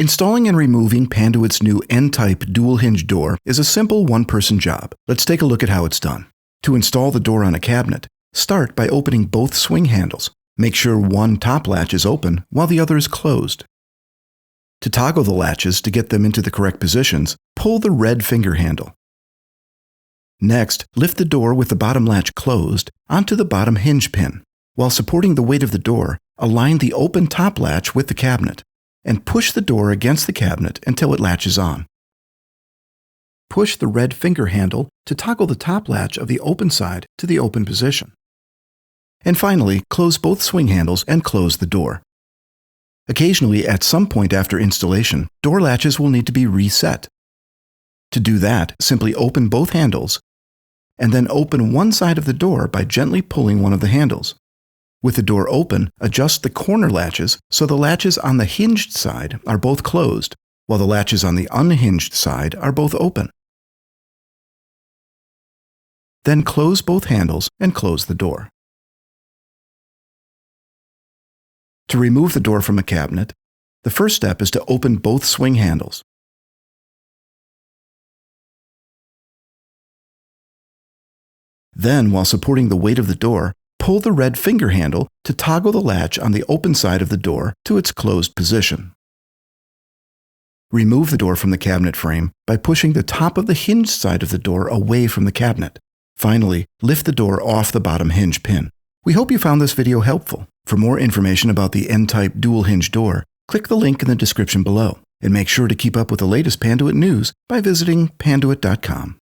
Installing and removing Panduit's new N-type dual-hinge door is a simple one-person job. Let's take a look at how it's done. To install the door on a cabinet, start by opening both swing handles. Make sure one top latch is open while the other is closed. To toggle the latches to get them into the correct positions, pull the red finger handle. Next, lift the door with the bottom latch closed onto the bottom hinge pin. While supporting the weight of the door, align the open top latch with the cabinet and push the door against the cabinet until it latches on. Push the red finger handle to toggle the top latch of the open side to the open position. And finally, close both swing handles and close the door. Occasionally, at some point after installation, door latches will need to be reset. To do that, simply open both handles and then open one side of the door by gently pulling one of the handles. With the door open, adjust the corner latches so the latches on the hinged side are both closed, while the latches on the unhinged side are both open. Then close both handles and close the door. To remove the door from a cabinet, the first step is to open both swing handles. Then, while supporting the weight of the door, pull the red finger handle to toggle the latch on the open side of the door to its closed position. Remove the door from the cabinet frame by pushing the top of the hinged side of the door away from the cabinet. Finally, lift the door off the bottom hinge pin. We hope you found this video helpful. For more information about the N-type dual-hinge door, click the link in the description below, and make sure to keep up with the latest Panduit news by visiting panduit.com.